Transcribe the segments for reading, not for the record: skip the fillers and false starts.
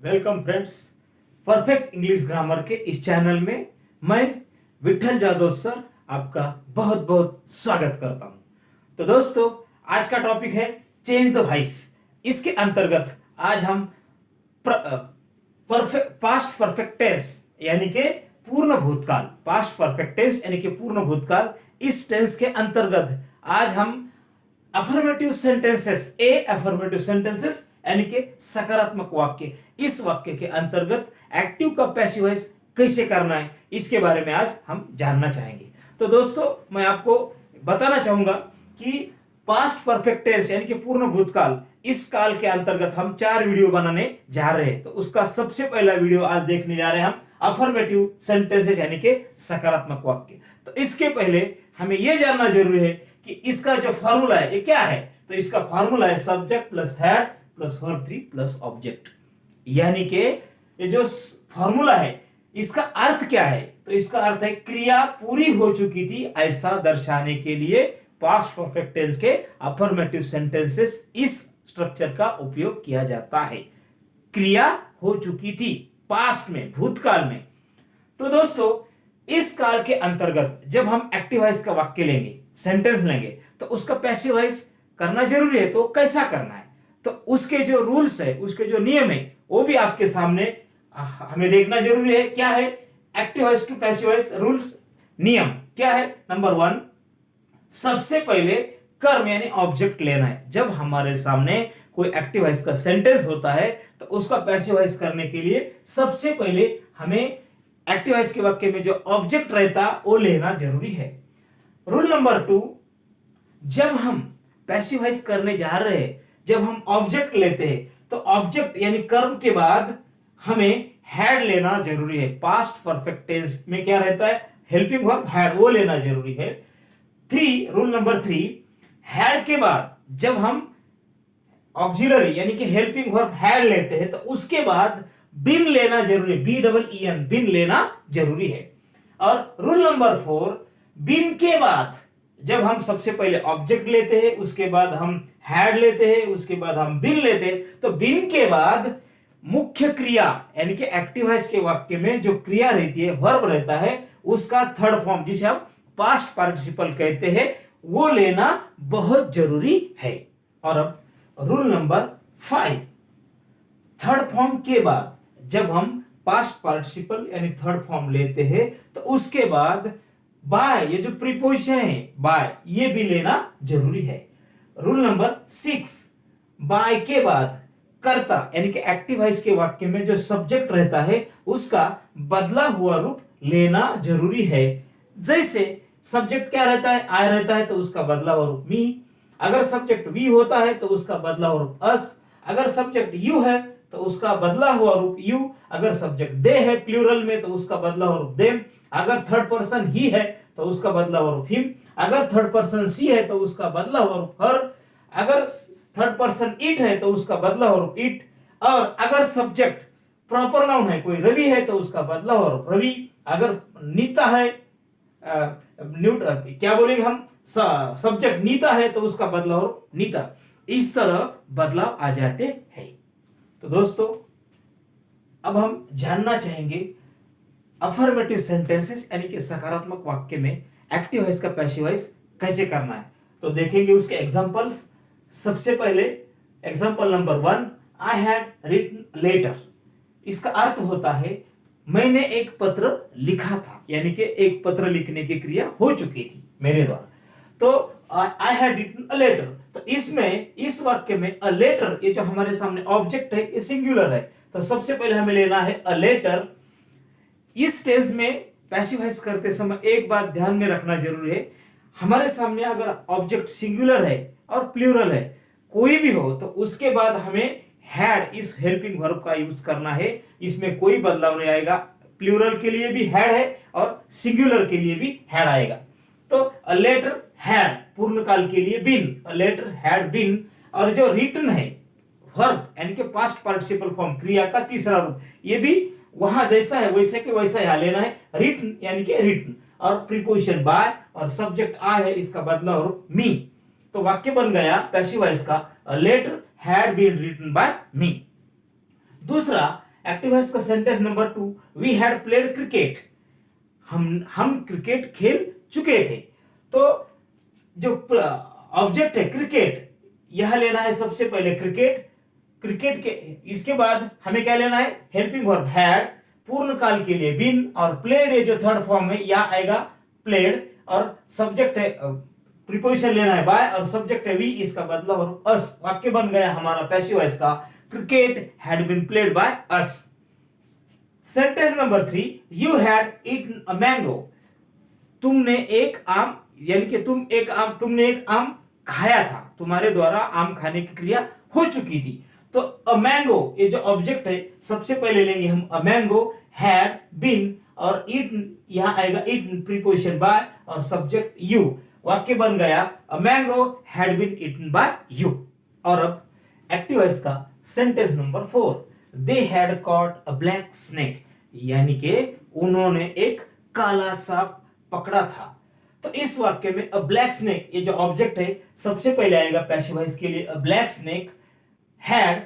Welcome friends. Perfect English grammar के इस channel में मैं विठल जादव सर आपका बहुत बहुत स्वागत करता हूं। तो दोस्तों, आज का टॉपिक है चेंज द वॉइस। इसके अंतर्गत आज हम पास्ट परफेक्ट टेंस यानी कि पूर्ण भूतकाल, पास्ट परफेक्ट टेंस यानी कि पूर्ण भूतकाल, इस टेंस के अंतर्गत आज हम अफर्मेटिव सेंटेंसेस, अफर्मेटिव सेंटेंसेस यानी कि सकारात्मक वाक्य, इस वाक्य के अंतर्गत एक्टिव का पैसिव वॉइस कैसे करना है, इसके बारे में आज हम जानना चाहेंगे। तो दोस्तों, मैं आपको बताना चाहूंगा कि पास्ट परफेक्ट टेंस यानी कि पूर्ण भूतकाल, इस काल के अंतर्गत हम 4 वीडियो बनाने जा रहे हैं। तो उसका सबसे पहला वीडियो आज देखने जा रहे हैं हम अफर्मेटिव सेंटेंसेस यानी कि सकारात्मक वाक्य। तो इसके पहले हमें यह जानना जरूरी है कि इसका जो फॉर्मूला है ये क्या है। तो इसका फॉर्मूला है subject plus had plus verb 3 plus object. यानी कि ये जो फॉर्मूला है इसका अर्थ क्या है। तो इसका अर्थ है क्रिया पूरी हो चुकी थी ऐसा दर्शाने के लिए पास्ट परफेक्ट टेंस के अफर्मेटिव सेंटेंसेस इस स्ट्रक्चर का उपयोग किया जाता है। क्रिया हो चुकी थी पास्ट में, भूतकाल में। तो दोस्तों, इस काल के अंतर्गत जब हम एक्टिव वॉइस का वाक्य लेंगे, सेंटेंस लेंगे, तो उसका पैसिव वॉइस करना जरूरी है। तो कैसा करना है, तो उसके जो रूल्स है, उसके जो नियम है, वो भी आपके सामने हमें देखना जरूरी है। क्या है active voice to passive voice rules, नियम क्या है। नंबर 1, सबसे पहले कर्म यानी ऑब्जेक्ट लेना है। जब हमारे सामने कोई एक्टिव वॉइस का सेंटेंस होता है तो उसका पैसिव वॉइस करने के लिए सबसे पहले हमें एक्टिव वॉइस के वाक्य में जो ऑब्जेक्ट रहता वो लेना जरूरी है। रूल नंबर 2, जब हम पैसिव वॉइस करने जा रहे हैं, जब हम ऑब्जेक्ट लेते हैं तो ऑब्जेक्ट यानी कर्म के बाद हमें हैड लेना जरूरी है। पास्ट परफेक्ट टेंस में क्या रहता है, हेल्पिंग वर्ब हैड, वो लेना जरूरी है। रूल नंबर 3, हैड के बाद जब हम ऑक्सिलरी यानी कि हेल्पिंग वर्ब हैड लेते हैं तो उसके बाद बिन लेना जरूरी है, BEEN, बिन लेना जरूरी है। और रूल नंबर 4, बिन के बाद जब हम सबसे पहले ऑब्जेक्ट लेते हैं, उसके बाद हम हैड लेते हैं, उसके बाद हम बिन लेते हैं, तो बिन के बाद मुख्य क्रिया यानी कि एक्टिव वॉइस के वाक्य में जो क्रिया रहती है, वर्ब रहता है, उसका थर्ड फॉर्म जिसे हम पास्ट पार्टिसिपल कहते हैं, वो लेना बहुत जरूरी है। और अब रूल नंबर 5, थर्ड फॉर्म के बाद जब हम पास्ट पार्टिसिपल यानी थर्ड फॉर्म लेते हैं तो उसके बाद बाय, ये जो प्रीपोजिशन है बाय, ये भी लेना जरूरी है। रूल नंबर 6, बाय के बाद कर्ता यानी कि एक्टिव वॉइस के वाक्य में जो सब्जेक्ट रहता है उसका बदला हुआ रूप लेना जरूरी है। जैसे सब्जेक्ट क्या रहता है, आई रहता है तो उसका बदला हुआ रूप मी। अगर सब्जेक्ट वी होता है तो उसका बदला हुआ रूप अस। अगर सब्जेक्ट यू है तो उसका बदला हुआ रूप यू। अगर सब्जेक्ट दे है प्लूरल में तो उसका बदला हुआ रूप देम। अगर थर्ड पर्सन ही है तो उसका बदला हुआ रूप हिम। अगर थर्ड पर्सन सी है तो उसका बदला हुआ रूप हर। अगर थर्ड पर्सन इट है तो उसका बदला हुआ रूप इट। और अगर सब्जेक्ट प्रॉपर नाउन है, कोई रवि है तो उसका बदला हुआ रूप रवि। अगर नीता है, क्या बोलेंगे हम, सब्जेक्ट नीता है तो उसका बदला हुआ रूप नीता। इस तरह बदलाव आ जाते हैं। तो दोस्तों, अब हम जानना चाहेंगे अफर्मेटिव सेंटेंसेस यानी कि सकारात्मक वाक्य में एक्टिव वॉइस का पैसिव वॉइस कैसे करना है। तो देखेंगे उसके एग्जांपल्स। सबसे पहले example number 1, I had written letter. इसका अर्थ होता है मैंने एक पत्र लिखा था, यानी कि एक पत्र लिखने की क्रिया हो चुकी थी मेरे द्वारा। तो I had written a letter, तो इसमें इस वाक्य में अ लेटर, ये जो हमारे सामने ऑब्जेक्ट है ये सिंगुलर है। तो सबसे पहले हमें लेना है अ लेटर। इस टेंस में पैसिव वॉइस करते समय एक बात ध्यान में रखना जरूरी है, हमारे सामने अगर ऑब्जेक्ट सिंगुलर है और प्लूरल है, कोई भी हो, तो उसके बाद हमें हैड इस हेल्पिंग वर्ब का यूज करना है। इसमें कोई बदलाव नहीं आएगा। प्लूरल के लिए भी हैड है और सिंगुलर के लिए भी हैड आएगा। तो अ लेटर हैड पूर्ण काल के लिए been, a letter had been. और जो रिटन है वर्ब यानी कि पास्ट पार्टिसिपल फॉर्म, क्रिया का तीसरा रूप, ये भी वहां जैसा है वैसे के वैसा यहां लेना है, रिटन यानी कि रिटन। और प्रीपोजिशन बाय और सब्जेक्ट आई है, इसका बदला रूप मी। तो वाक्य बन गया पैसिव वॉइस का, a letter had been written by me. दूसरा, एक्टिव वॉइस का sentence number 2, we had played cricket, हम क्रिकेट खेल चुके थे। तो जो ऑब्जेक्ट है क्रिकेट, यह लेना है सबसे पहले क्रिकेट, क्रिकेट के इसके बाद हमें क्या लेना है, हेल्पिंग वर्ब हैड पूर्ण काल के लिए बीन, और प्लेड ये जो थर्ड फॉर्म है यह आएगा प्लेड, और सब्जेक्ट है प्रीपोजिशन लेना है बाय, और सब्जेक्ट है वी, इसका बदला और अस। वाक्य बन गया हमारा पैसिव वॉइस का, cricket had been played by us. Sentence number 3, you had eaten a mango, तुमने एक आम, यानी कि तुमने एक आम खाया था, तुम्हारे द्वारा आम खाने की क्रिया हो चुकी थी। तो अ मैंगो ये जो ऑब्जेक्ट है सबसे पहले लेंगे हम अ मैंगो, हैड बीन और ईटन, यहां आएगा ईटन प्रीपोजिशन बाय और सब्जेक्ट यू। वाक्य बन गया a mango had been eaten by you. और अब एक्टिव वॉइस का sentence number 4, they had caught a black snake, यानी कि उन्होंने एक काला सांप पकड़ा था। तो इस वाक्य में अ ब्लैक स्नेक ये जो ऑब्जेक्ट है सबसे पहले आएगा पैसिव वॉइस के लिए अ black snake, had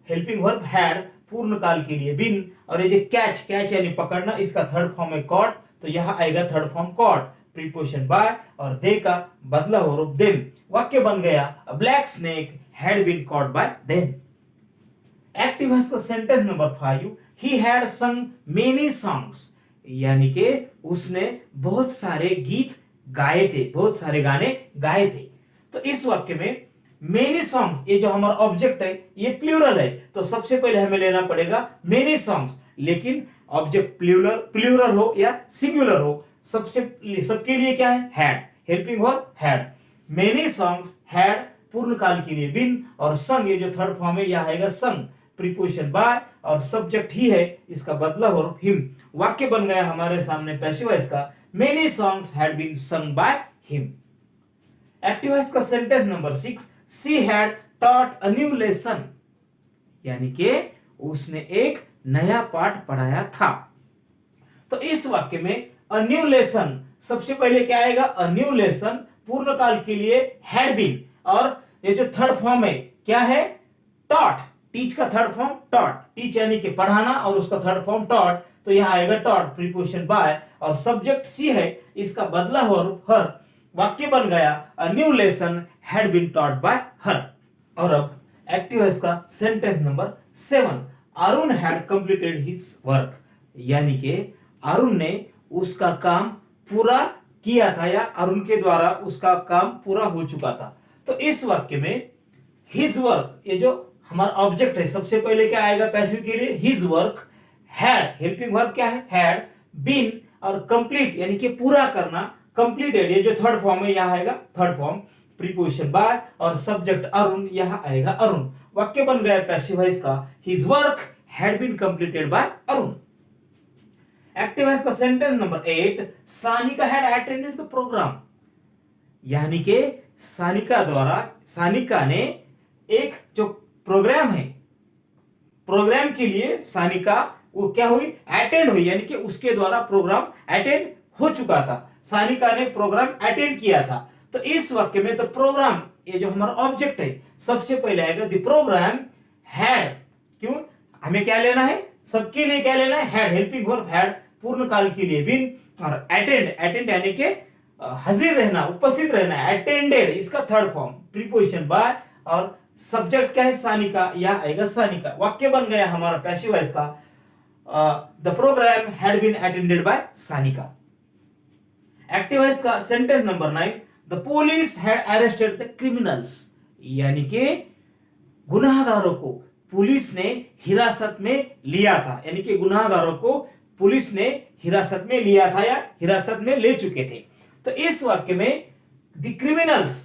helping verb had पूर्ण काल के लिए बीन, और ये जो कैच यानी पकड़ना, इसका थर्ड फॉर्म है कॉट, तो यहां आएगा third form caught preposition by और दे का बदला हो रूप देम। वाक्य बन गया a black snake had been caught by them. Active voice का sentence number 5, he had sung many songs, यानी कि उसने बहुत सारे गीत गाए थे, बहुत सारे गाने गाए थे। तो इस वाक्य में मेनी सॉन्ग्स ये जो हमारा ऑब्जेक्ट है ये प्लूरल है, तो सबसे पहले हमें लेना पड़ेगा मेनी सॉन्ग्स, लेकिन ऑब्जेक्ट प्लूरल हो या सिंगुलर हो, सबके लिए क्या है, had helping verb had. Many songs had पूर्ण काल के लिए बीन, और संग ये जो थर्ड फॉर्म है यह आएगा संग प्रीपोजिशन बाय और सब्जेक्ट ही है, इसका बदला हो हिम। वाक्य बन गया हमारे सामने पैसिव वॉइस का, many songs had been sung by him. Active voice का sentence number 6, she had taught a new lesson, यानी कि उसने एक नया पाठ पढ़ाया था। तो इस वाक्य में अ न्यू लेसन सबसे पहले क्या आएगा, अ न्यू लेसन पूर्ण काल के लिए हैड बीन, और ये जो थर्ड फॉर्म है क्या है, टॉट, टीच का थर्ड फॉर्म टॉट, टीच यानी कि पढ़ाना और उसका थर्ड फॉर्म टॉट, तो यहां आएगा टॉट प्रीपोजिशन बाय और सब्जेक्ट सी है, इसका बदला हो हर। वाक्य बन गया a new lesson had been taught by her. और अब एक्टिव वॉइस का sentence number 7, Arun had completed his work, यानी कि अरुण ने उसका काम पूरा किया था, या अरुण के द्वारा उसका काम पूरा हो चुका था। तो इस वाक्य में हिज वर्क ये जो हमारा ऑब्जेक्ट है सबसे पहले क्या आएगा पैसिव के लिए, his work, had helping verb क्या है, हैड बीन, और कंप्लीट यानी कि पूरा करना, कंप्लीटेड ये जो थर्ड फॉर्म है यहां आएगा थर्ड फॉर्म प्रीपोजिशन बाय और सब्जेक्ट अरुण, यहां आएगा अरुण। वाक्य बन गया पैसिव वॉइस का, his work had been completed by Arun. Active voice का sentence number 8, Sanika had attended the programme, यानी कि सानिका ने एक जो प्रोग्राम है, प्रोग्राम के लिए सानिका वो क्या हुई, अटेंड हुई, यानी कि उसके द्वारा प्रोग्राम अटेंड हो चुका था, सानिका ने प्रोग्राम अटेंड किया था। तो इस वाक्य में द प्रोग्राम ये जो हमारा ऑब्जेक्ट है सबसे पहले आएगा द प्रोग्राम हैड, क्यों हमें क्या लेना है, सबके लिए क्या लेना है, हैड हेल्पिंग वर्ब हैड पूर्ण काल के लिए बीन, और अटेंड यानी कि हाजिर रहना, उपस्थित रहना, अटेंडेड इसका थर्ड फॉर्म प्रीपोजिशन बाय और सब्जेक्ट क्या है, सानिका, या आएगा सानिका। वाक्य बन गया हमारा पैसिव वॉइस का, the programme had been attended by Sanika. Active voice का sentence number 9, the police had arrested the criminals, यानी कि गुनाहगारों को पुलिस ने हिरासत में लिया था, यानी कि गुनाहगारों को पुलिस ने हिरासत में लिया था या हिरासत में ले चुके थे। तो इस वाक्य में द क्रिमिनल्स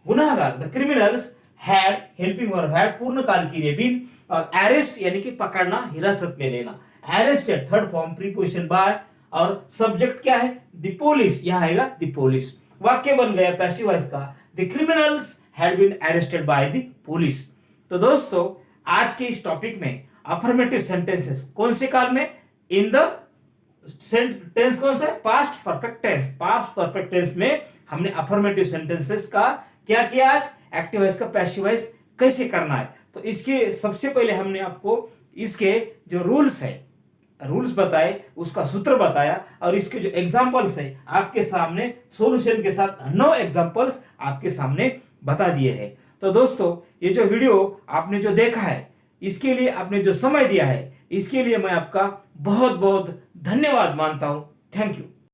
गुनाहगार, the criminals had helping verb had पूर्ण काल के लिए बीन, और अरेस्ट यानी कि पकड़ना, हिरासत में लेना, arrested third form preposition by और सब्जेक्ट क्या है, द पुलिस, यहां आएगा द पुलिस। वाक्य बन गया पैसिव वॉइस का, the criminals had been arrested by the police. तो दोस्तों आज के इस टॉपिक में अफर्मेटिव सेंटेंसेस कौन से काल में, इन द टेंस कौन सा है, past perfect tense. Past perfect tense में हमने अफर्मेटिव सेंटेंसेस का क्या किया आज, एक्टिव वॉइस का पैसिव वॉइस कैसे करना है। तो इसके सबसे पहले हमने आपको इसके जो रूल्स बताए, उसका सूत्र बताया, और इसके जो एग्जांपल्स है आपके सामने सॉल्यूशन के साथ 9 एग्जांपल्स आपके सामने बता दिए हैं। तो दोस्तों, ये जो वीडियो आपने जो देखा है, इसके लिए आपने जो समय दिया है, इसके लिए मैं आपका बहुत बहुत धन्यवाद मानता हूं। Thank you.